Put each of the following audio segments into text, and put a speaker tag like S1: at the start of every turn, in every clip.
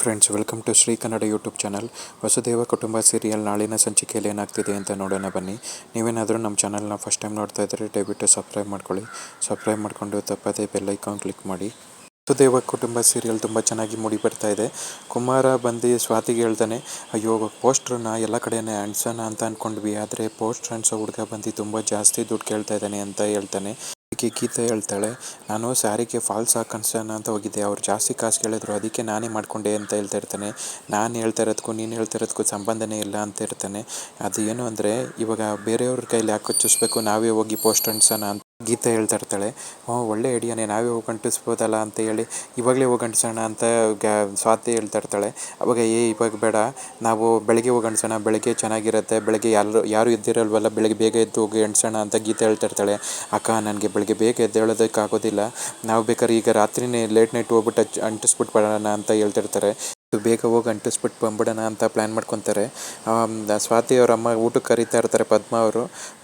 S1: Friends, welcome to Shri Kannada YouTube channel. Vasudeva Kutumba serial ನಾಳಿನ ಸಂಚಿಕೆಯಲ್ಲಿ ಏನಾಗ್ತಿದೆ ಅಂತ ನೋಡೋಣ ಬನ್ನಿ. ನೀವೇನಾದರೂ ನಮ್ಮ ಚಾನಲ್ನ ಫಸ್ಟ್ ಟೈಮ್ ನೋಡ್ತಾ ಇದ್ದರೆ ದಯವಿಟ್ಟು ಸಬ್ಸ್ಕ್ರೈಬ್ ಮಾಡ್ಕೊಳ್ಳಿ. ಸಬ್ಸ್ಕ್ರೈಬ್ ಮಾಡಿಕೊಂಡು ತಪ್ಪದೇ ಬೆಲ್ ಐಕಾನ್ ಕ್ಲಿಕ್ ಮಾಡಿ. ವಸುದೇವ ಕುಟುಂಬ ಸೀರಿಯಲ್ ತುಂಬ ಚೆನ್ನಾಗಿ ಮೂಡಿ ಬರ್ತಾ ಇದೆ. ಕುಮಾರ ಬಂದು ಸ್ವಾತಿಗೆ ಹೇಳ್ತಾನೆ, ಅಯ್ಯೋ ಪೋಸ್ಟ್ರನ್ನ ಎಲ್ಲ ಕಡೆನೇ ಅಂಟಿಸೋಣ ಅಂತ ಅಂದ್ಕೊಂಡ್ವಿ, ಆದರೆ ಪೋಸ್ಟ್ರ್ ಅಂಟಿಸೋ ಹುಡುಗ ಬಂದು ತುಂಬ ಜಾಸ್ತಿ ದುಡ್ಡು ಕೇಳ್ತಾ ಇದ್ದಾನೆ ಅಂತ ಹೇಳ್ತಾನೆ. ಗೀತೆ ಹೇಳ್ತಾಳೆ, ನಾನು ಸ್ಯಾರಿಗೆ ಫಾಲ್ಸ್ ಹಾಕನ್ಸೋಣ ಅಂತ ಹೋಗಿದ್ದೆ, ಅವ್ರು ಜಾಸ್ತಿ ಕಾಸು ಕೇಳಿದ್ರು, ಅದಕ್ಕೆ ನಾನೇ ಮಾಡ್ಕೊಂಡೆ ಅಂತ ಹೇಳ್ತಾ ಇರ್ತಾನೆ. ನಾನು ಹೇಳ್ತಾ ಇರೋದಕ್ಕೂ ನೀನು ಹೇಳ್ತಾ ಇರೋದಕ್ಕೂ ಸಂಬಂಧನೇ ಇಲ್ಲ ಅಂತ ಇರ್ತಾನೆ. ಅದು ಏನು ಅಂದರೆ, ಇವಾಗ ಬೇರೆಯವ್ರ ಕೈಲಿ ಯಾಕೆ ಹಚ್ಚಿಸ್ಬೇಕು, ನಾವೇ ಹೋಗಿ ಪೋಸ್ಟ್ ಅಂಟಿಸೋಣ ಅಂತ ಗೀತೆ ಹೇಳ್ತಾ ಇರ್ತಾಳೆ. ಒಳ್ಳೆ ಐಡಿಯಾನೇ, ನಾವೇ ಹೋಗಿ ಅಂಟಿಸ್ಬೋದಲ್ಲ ಅಂತ ಹೇಳಿ ಇವಾಗಲೇ ಹೋಗಿ ಅಂಟಿಸೋಣ ಅಂತ ಸ್ವಾತಿ ಹೇಳ್ತಾ ಇರ್ತಾಳೆ. ಅವಾಗ ಇವಾಗ ಬೇಡ, ನಾವು ಬೆಳಗ್ಗೆ ಹೋಗಿ ಅಂಟಿಸೋಣ, ಬೆಳಗ್ಗೆ ಚೆನ್ನಾಗಿರುತ್ತೆ, ಬೆಳಗ್ಗೆ ಯಾರು ಎದ್ದಿರಲ್ವಲ್ಲ, ಬೆಳಗ್ಗೆ ಬೇಗ ಎದ್ದು ಹೋಗಿ ಅಂಟಿಸೋಣ ಅಂತ ಗೀತೆ ಹೇಳ್ತಾ ಇರ್ತಾಳೆ. ಅಕ್ಕ, ನನಗೆ ಬೆಳಗ್ಗೆ ಬೇಗ ಎದ್ದೇಳೋದಕ್ಕಾಗೋದಿಲ್ಲ, ನಾವು ಬೇಕಾದ್ರೆ ಈಗ ರಾತ್ರಿನೇ ಲೇಟ್ ನೈಟ್ ಹೋಗ್ಬಿಟ್ಟು ಅಂಟಿಸ್ಬಿಟ್ಟು ಬರೋಣ ಅಂತ ಹೇಳ್ತಿರ್ತಾರೆ. ಬೇಗ ಹೋಗಿ ಅಂಟಿಸ್ಬಿಟ್ಟು ಬಂದ್ಬಿಡೋಣ ಅಂತ ಪ್ಲ್ಯಾನ್ ಮಾಡ್ಕೊತಾರೆ. ಸ್ವಾತಿ ಅವ್ರ ಅಮ್ಮ ಊಟಕ್ಕೆ ಕರೀತಾ ಇರ್ತಾರೆ, ಪದ್ಮ ಅವರು.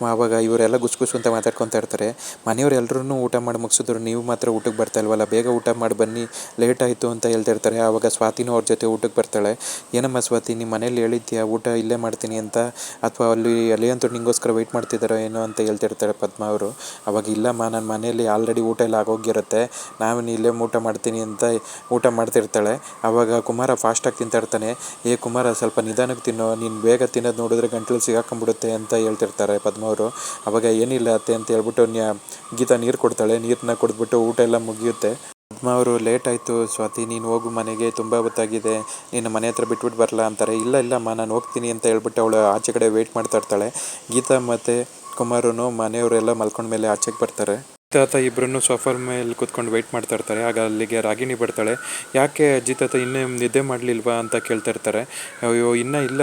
S1: ಆವಾಗ ಇವರೆಲ್ಲ ಗುಸು ಅಂತ ಮಾತಾಡ್ಕೊತಾ ಇರ್ತಾರೆ. ಮನೆಯವ್ರು ಎಲ್ಲರೂ ಊಟ ಮಾಡಿ ಮುಗಿಸಿದ್ರು, ನೀವು ಮಾತ್ರ ಊಟಕ್ಕೆ ಬರ್ತಾ ಇಲ್ವಲ್ಲ, ಬೇಗ ಊಟ ಮಾಡಿ ಬನ್ನಿ, ಲೇಟ್ ಆಯಿತು ಅಂತ ಹೇಳ್ತಿರ್ತಾರೆ. ಆವಾಗ ಸ್ವಾತಿನೂ ಅವ್ರ ಜೊತೆ ಊಟಕ್ಕೆ ಬರ್ತಾಳೆ. ಏನಮ್ಮ ಸ್ವಾತಿ, ನಿಮ್ಮ ಮನೇಲಿ ಹೇಳಿದ್ಯಾ ಊಟ ಇಲ್ಲೇ ಮಾಡ್ತೀನಿ ಅಂತ, ಅಥವಾ ಅಲ್ಲಿ ಅಂತೂ ನಿಂಗೋಸ್ಕರ ವೆಯ್ಟ್ ಮಾಡ್ತಿದ್ದಾರೋ ಏನೋ ಅಂತ ಹೇಳ್ತಿರ್ತಾರೆ ಪದ್ಮ ಅವರು. ಅವಾಗ ಇಲ್ಲಮ್ಮ, ನನ್ನ ಮನೆಯಲ್ಲಿ ಆಲ್ರೆಡಿ ಊಟ ಎಲ್ಲ ಆಗೋಗಿರುತ್ತೆ, ನಾನು ಇಲ್ಲೇ ಊಟ ಮಾಡ್ತೀನಿ ಅಂತ ಊಟ ಮಾಡ್ತಿರ್ತಾಳೆ. ಆವಾಗ ಕುಮಾರ ಫಾಸ್ಟಾಗಿ ತಿಂತಾ ಇರ್ತಾನೆ. ಕುಮಾರ, ಸ್ವಲ್ಪ ನಿಧಾನಕ್ಕೆ ತಿನ್ನೋ, ನೀನು ಬೇಗ ತಿನ್ನೋದು ನೋಡಿದ್ರೆ ಗಂಟಲು ಸಿಗಾಕೊಂಡ್ಬಿಡುತ್ತೆ ಅಂತ ಹೇಳ್ತಿರ್ತಾರೆ ಪದ್ಮ ಅವರು. ಅವಾಗ ಏನಿಲ್ಲ ಅತ್ತೆ ಅಂತ ಹೇಳ್ಬಿಟ್ಟು ಗೀತಾ ನೀರು ಕೊಡ್ತಾಳೆ. ನೀರನ್ನ ಕೊಡ್ಬಿಟ್ಟು ಊಟ ಎಲ್ಲ ಮುಗಿಯುತ್ತೆ. ಪದ್ಮ ಅವರು, ಲೇಟ್ ಆಯಿತು ಸ್ವಾತಿ, ನೀನು ಹೋಗು ಮನೆಗೆ, ತುಂಬ ಹೊತ್ತಾಗಿದೆ, ನೀನು ಮನೆ ಹತ್ರ ಬಿಟ್ಬಿಟ್ಟು ಬರಲ್ಲ ಅಂತಾರೆ. ಇಲ್ಲ ನಾನು ಹೋಗ್ತೀನಿ ಅಂತ ಹೇಳ್ಬಿಟ್ಟು ಅವಳು ಆಚೆ ಕಡೆ ವೆಯ್ಟ್ ಮಾಡ್ತಾ ಇರ್ತಾಳೆ. ಗೀತಾ ಮತ್ತು ಕುಮಾರನು ಮನೆಯವರೆಲ್ಲ ಮಲ್ಕೊಂಡ್ಮೇಲೆ ಆಚೆಗೆ ಬರ್ತಾರೆ. ತಾತ ಇಬ್ಬರನ್ನು ಸೋಫಾ ಮೇಲೆ ಕೂತ್ಕೊಂಡು ವೆಯ್ಟ್ ಮಾಡ್ತಾ ಇರ್ತಾರೆ. ಆಗ ಅಲ್ಲಿಗೆ ರಾಗಿಣಿ ಬರ್ತಾಳೆ. ಯಾಕೆ ಅಜ್ಜಿ ತಾತ ಇನ್ನೂ ನಿದ್ದೆ ಮಾಡಲಿಲ್ವಾ ಅಂತ ಕೇಳ್ತಾ ಇರ್ತಾರೆ. ಅಯ್ಯೋ ಇನ್ನೂ ಇಲ್ಲ,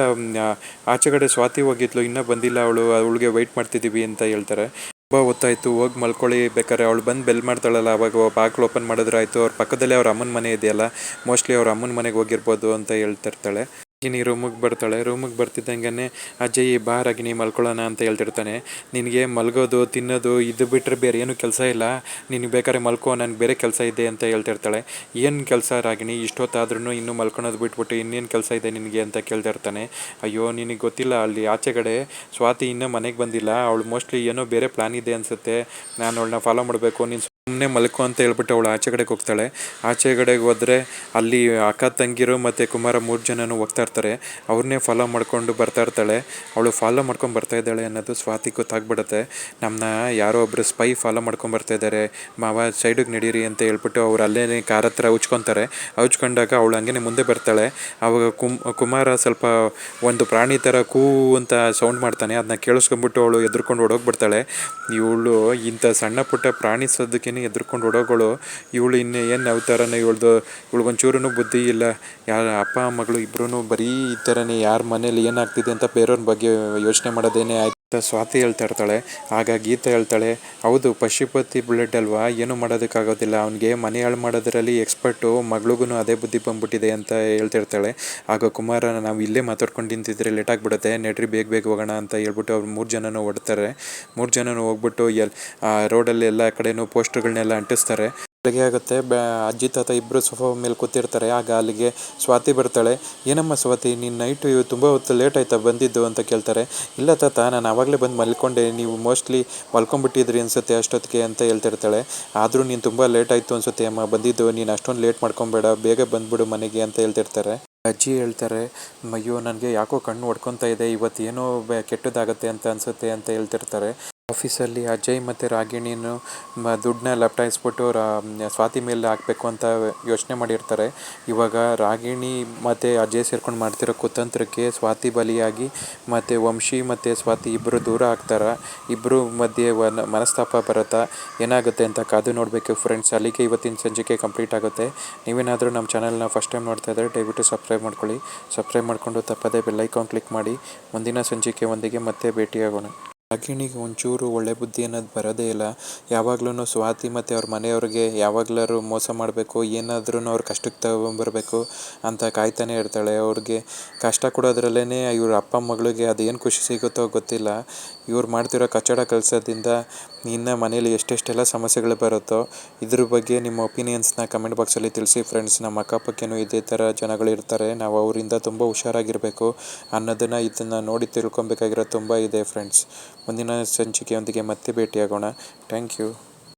S1: ಆಚೆಗಡೆ ಸ್ವಾತಿ ಹೋಗಿದ್ಲು, ಇನ್ನೂ ಬಂದಿಲ್ಲ, ಅವಳಿಗೆ ವೆಯ್ಟ್ ಮಾಡ್ತಿದ್ದೀವಿ ಅಂತ ಹೇಳ್ತಾರೆ. ತುಂಬ ಹೊತ್ತಾಯಿತು, ಹೋಗಿ ಮಲ್ಕೊಳ್ಳಿ, ಬೇಕಾದ್ರೆ ಅವಳು ಬಂದು ಬೆಲ್ ಮಾಡ್ತಾಳಲ್ಲ, ಅವಾಗ ಬಾಗಿಲು ಓಪನ್ ಮಾಡಿದ್ರೆ ಆಯಿತು, ಅವ್ರ ಪಕ್ಕದಲ್ಲೇ ಅವ್ರ ಅಮ್ಮನ ಮನೆ ಇದೆಯಲ್ಲ, ಮೋಸ್ಟ್ಲಿ ಅವ್ರ ಅಮ್ಮನ ಮನೆಗೆ ಹೋಗಿರ್ಬೋದು ಅಂತ ಹೇಳ್ತಿರ್ತಾಳೆ. ರಾಗಿಣಿ ರೂಮಿಗೆ ಬರ್ತಾಳೆ. ರೂಮಿಗೆ ಬರ್ತಿದ್ದಂಗೆ ಅಜ್ಜಯ್ ಬಾ ರಾಗಿಣಿ ಮಲ್ಕೊಳ್ಳೋಣ ಅಂತ ಹೇಳ್ತಿರ್ತಾನೆ. ನಿನಗೆ ಮಲ್ಗೋದು ತಿನ್ನೋದು ಇದು ಬಿಟ್ಟರೆ ಬೇರೆ ಏನೂ ಕೆಲಸ ಇಲ್ಲ, ನಿನಗೆ ಬೇಕಾದ್ರೆ ಮಲ್ಕೋ, ನನಗೆ ಬೇರೆ ಕೆಲಸ ಇದೆ ಅಂತ ಹೇಳ್ತಿರ್ತಾಳೆ. ಏನು ಕೆಲಸ ರಾಗಿಣಿ, ಇಷ್ಟೊತ್ತಾದ್ರೂ ಇನ್ನೂ ಮಲ್ಕೊಳೋದು ಬಿಟ್ಬಿಟ್ಟು ಇನ್ನೇನು ಕೆಲಸ ಇದೆ ನಿನಗೆ ಅಂತ ಕೇಳ್ತಿರ್ತಾನೆ. ಅಯ್ಯೋ ನಿನಗೆ ಗೊತ್ತಿಲ್ಲ, ಅಲ್ಲಿ ಆಚೆ ಕಡೆ ಸ್ವಾತಿ ಇನ್ನೂ ಮನೆಗೆ ಬಂದಿಲ್ಲ, ಅವಳು ಮೋಸ್ಟ್ಲಿ ಏನೋ ಬೇರೆ ಪ್ಲ್ಯಾನ್ ಇದೆ ಅನಿಸುತ್ತೆ, ನಾನು ಅವಳನ್ನ ಫಾಲೋ ಮಾಡಬೇಕು, ನೀನು ಸುಮ್ಮನೆ ಮಲ್ಕೋ ಅಂತ ಹೇಳ್ಬಿಟ್ಟು ಅವಳು ಆಚೆ ಕಡೆಗೆ ಹೋಗ್ತಾಳೆ. ಆಚೆ ಕಡೆಗೆ ಹೋದರೆ ಅಲ್ಲಿ ಅಕ್ಕ ತಂಗಿರು ಮತ್ತು ಕುಮಾರ 3 ಜನನೂ ಹೋಗ್ತಾ ಇರ್ತಾರೆ. ಅವ್ರನ್ನೇ ಫಾಲೋ ಮಾಡ್ಕೊಂಡು ಬರ್ತಾ ಇರ್ತಾಳೆ. ಅವಳು ಫಾಲೋ ಮಾಡ್ಕೊಂಡು ಬರ್ತಾ ಇದ್ದಾಳೆ ಅನ್ನೋದು ಸ್ವಾತಿ ಗೊತ್ತಾಗ್ಬಿಡುತ್ತೆ. ನಮ್ಮನ್ನ ಯಾರೋ ಒಬ್ಬರು ಸ್ಪೈ ಫಾಲೋ ಮಾಡ್ಕೊಂಡು ಬರ್ತಾ ಇದ್ದಾರೆ, ಮಾವ ಸೈಡಿಗೆ ನಡೀರಿ ಅಂತ ಹೇಳ್ಬಿಟ್ಟು ಅವ್ರು ಅಲ್ಲೇ ಕಾರ್ ಹತ್ರ ಉಚ್ಕೊತಾರೆ. ಉಚ್ಕೊಂಡಾಗ ಅವಳು ಹಂಗೇ ಮುಂದೆ ಬರ್ತಾಳೆ. ಆವಾಗ ಕುಮಾರ ಸ್ವಲ್ಪ ಒಂದು ಪ್ರಾಣಿ ಥರ ಕೂ ಅಂತ ಸೌಂಡ್ ಮಾಡ್ತಾನೆ. ಅದನ್ನ ಕೇಳಿಸ್ಕೊಂಡ್ಬಿಟ್ಟು ಅವಳು ಎದ್ರುಕೊಂಡು ಓಡೋಗ್ಬಿಡ್ತಾಳೆ. ಇವಳು ಇಂಥ ಸಣ್ಣ ಪುಟ್ಟ ಪ್ರಾಣಿ ಸದ್ದಕ್ಕೇ ಎದ್ರುಕೊಂಡು ಓಡೋಗಳು, ಇವಳು ಇನ್ನು ಏನು ಅವತಾರನ ಇವಳಿಗೊಂಚೂರೂ ಬುದ್ಧಿ ಇಲ್ಲ. ಅಪ್ಪ ಮಗಳು ಇಬ್ಬರೂ ಬರೀ ಈ ಥರನೇ, ಯಾರ ಮನೇಲಿ ಏನಾಗ್ತಿದೆ ಅಂತ ಬೇರೆಯವ್ರ ಬಗ್ಗೆ ಯೋಚನೆ ಮಾಡೋದೇನೆ ಆಯ್ತು ಅಂತ ಸ್ವಾತಿ ಹೇಳ್ತಾ ಇರ್ತಾಳೆ. ಆಗ ಗೀತೆ ಹೇಳ್ತಾಳೆ, ಹೌದು ಪಶುಪತಿ ಬ್ಲಡ್ ಅಲ್ವಾ, ಏನೂ ಮಾಡೋದಕ್ಕಾಗೋದಿಲ್ಲ, ಅವನಿಗೆ ಮನೆ ಹಾಳು ಮಾಡೋದ್ರಲ್ಲಿ ಎಕ್ಸ್ಪರ್ಟು, ಮಗಳಿಗೂ ಅದೇ ಬುದ್ಧಿ ಬಂದ್ಬಿಟ್ಟಿದೆ ಅಂತ ಹೇಳ್ತಿರ್ತಾಳೆ. ಆಗ ಕುಮಾರ, ನಾವು ಇಲ್ಲೇ ಮಾತಾಡ್ಕೊಂಡು ನಿಂತಿದ್ರೆ ಲೇಟ್ ಆಗಿಬಿಡುತ್ತೆ, ನಡ್ರಿ ಬೇಗ ಹೋಗೋಣ ಅಂತ ಹೇಳ್ಬಿಟ್ಟು ಅವ್ರು 3 ಜನನೂ ಓಡ್ತಾರೆ. 3 ಜನನೂ ಹೋಗ್ಬಿಟ್ಟು ರೋಡಲ್ಲಿ ಎಲ್ಲ ಕಡೆನೂ ಪೋಸ್ಟರ್ಗಳನ್ನೆಲ್ಲ ಅಂಟಿಸ್ತಾರೆ. ಬೆಳಗ್ಗೆ ಆಗುತ್ತೆ. ಅಜ್ಜಿ ತಾತ ಇಬ್ಬರು ಸೋಫಾ ಮೇಲೆ ಕೂತಿರ್ತಾರೆ. ಆಗ ಅಲ್ಲಿಗೆ ಸ್ವಾತಿ ಬರ್ತಾಳೆ. ಏನಮ್ಮ ಸ್ವಾತಿ, ನೀನು ನೈಟು ತುಂಬ ಹೊತ್ತು ಲೇಟ್ ಆಯ್ತಾ ಬಂದಿದ್ದು ಅಂತ ಕೇಳ್ತಾರೆ. ಇಲ್ಲ ತಾತ, ನಾನು ಆವಾಗಲೇ ಬಂದು ಮಲ್ಕೊಂಡೆ, ನೀವು ಮೋಸ್ಟ್ಲಿ ಮಲ್ಕೊಂಡ್ಬಿಟ್ಟಿದ್ರಿ ಅನಿಸುತ್ತೆ ಅಷ್ಟೊತ್ತಿಗೆ ಅಂತ ಹೇಳ್ತಿರ್ತಾಳೆ. ಆದರೂ ನೀನು ತುಂಬ ಲೇಟ್ ಆಯಿತು ಅನಿಸುತ್ತೆ ಅಮ್ಮ ಬಂದಿದ್ದು, ನೀನು ಅಷ್ಟೊಂದು ಲೇಟ್ ಮಾಡ್ಕೊಬೇಡ, ಬೇಗ ಬಂದುಬಿಡು ಮನೆಗೆ ಅಂತ ಹೇಳ್ತಿರ್ತಾರೆ. ಅಜ್ಜಿ ಹೇಳ್ತಾರೆ, ಅಯ್ಯೋ ನನಗೆ ಯಾಕೋ ಕಣ್ಣು ಹೊಡ್ಕೊತಾ ಇದೆ, ಇವತ್ತೇನೋ ಕೆಟ್ಟದಾಗತ್ತೆ ಅಂತ ಅನಿಸುತ್ತೆ ಅಂತ ಹೇಳ್ತಿರ್ತಾರೆ. ಆಫೀಸಲ್ಲಿ ಅಜಯ್ ಮತ್ತು ರಾಗಿಣಿನೂ ದುಡ್ಡನ್ನ ಲಪಟಾಯಿಸ್ಬಿಟ್ಟು ಸ್ವಾತಿ ಮೇಲೆ ಹಾಕಬೇಕು ಅಂತ ಯೋಚನೆ ಮಾಡಿರ್ತಾರೆ. ಇವಾಗ ರಾಗಿಣಿ ಮತ್ತು ಅಜಯ್ ಸೇರ್ಕೊಂಡು ಮಾಡ್ತಿರೋ ಕುತಂತ್ರಕ್ಕೆ ಸ್ವಾತಿ ಬಲಿಯಾಗಿ ಮತ್ತು ವಂಶಿ ಮತ್ತು ಸ್ವಾತಿ ಇಬ್ಬರು ದೂರ ಆಗ್ತಾರೆ. ಇಬ್ಬರು ಮಧ್ಯೆ ಮನಸ್ತಾಪ ಬರುತ್ತಾ, ಏನಾಗುತ್ತೆ ಅಂತ ಕಾದು ನೋಡಬೇಕು ಫ್ರೆಂಡ್ಸ್. ಅಲ್ಲಿಗೆ ಇವತ್ತಿನ ಸಂಚಿಕೆ ಕಂಪ್ಲೀಟ್ ಆಗುತ್ತೆ. ನೀವೇನಾದರೂ ನಮ್ಮ ಚಾನಲ್ನ ಫಸ್ಟ್ ಟೈಮ್ ನೋಡ್ತಾ ಇದ್ದರೆ ದಯವಿಟ್ಟು ಸಬ್ಸ್ಕ್ರೈಬ್ ಮಾಡ್ಕೊಳ್ಳಿ. ಸಬ್ಸ್ಕ್ರೈಬ್ ಮಾಡಿಕೊಂಡು ತಪ್ಪದೇ ಬೆಲ್ ಐಕಾನ್ ಕ್ಲಿಕ್ ಮಾಡಿ. ಮುಂದಿನ ಸಂಚಿಕೆ ಒಂದಿಗೆ ಮತ್ತೆ ಭೇಟಿಯಾಗೋಣ. ರಾಗಿಣಿಗೆ ಒಂಚೂರು ಒಳ್ಳೆ ಬುದ್ಧಿ ಅನ್ನೋದು ಬರೋದೇ ಇಲ್ಲ. ಯಾವಾಗ್ಲೂ ಸ್ವಾತಿ ಮತ್ತು ಅವ್ರ ಮನೆಯವ್ರಿಗೆ ಯಾವಾಗಲಾರು ಮೋಸ ಮಾಡಬೇಕು, ಏನಾದ್ರೂ ಅವ್ರ ಕಷ್ಟಕ್ಕೆ ತಗೊಂಬರ್ಬೇಕು ಅಂತ ಕಾಯ್ತಾನೆ ಇರ್ತಾಳೆ. ಅವ್ರಿಗೆ ಕಷ್ಟ ಕೊಡೋದ್ರಲ್ಲೇ ಇವ್ರ ಅಪ್ಪ ಮಗಳಿಗೆ ಅದೇನು ಖುಷಿ ಸಿಗುತ್ತೋ ಗೊತ್ತಿಲ್ಲ. ಇವ್ರು ಮಾಡ್ತಿರೋ ಕಚ್ಚಡ ಕೆಲಸದಿಂದ ಇನ್ನು ಮನೇಲಿ ಎಷ್ಟೆಷ್ಟೆಲ್ಲ ಸಮಸ್ಯೆಗಳು ಬರುತ್ತೋ ಇದ್ರ ಬಗ್ಗೆ ನಿಮ್ಮ ಒಪಿನಿಯನ್ಸ್ನ ಕಮೆಂಟ್ ಬಾಕ್ಸಲ್ಲಿ ತಿಳಿಸಿ ಫ್ರೆಂಡ್ಸ್. ನಮ್ಮ ಅಕ್ಕಪಕ್ಕನೂ ಇದೇ ಥರ ಜನಗಳಿರ್ತಾರೆ, ನಾವು ಅವರಿಂದ ತುಂಬ ಹುಷಾರಾಗಿರಬೇಕು ಅನ್ನೋದನ್ನು ಇದನ್ನು ನೋಡಿ ತಿಳ್ಕೊಬೇಕಾಗಿರೋದು ತುಂಬ ಇದೆ ಫ್ರೆಂಡ್ಸ್. ಮುಂದಿನ ಸಂಚಿಕೆಯೊಂದಿಗೆ ಮತ್ತೆ ಭೇಟಿಯಾಗೋಣ. Thank you.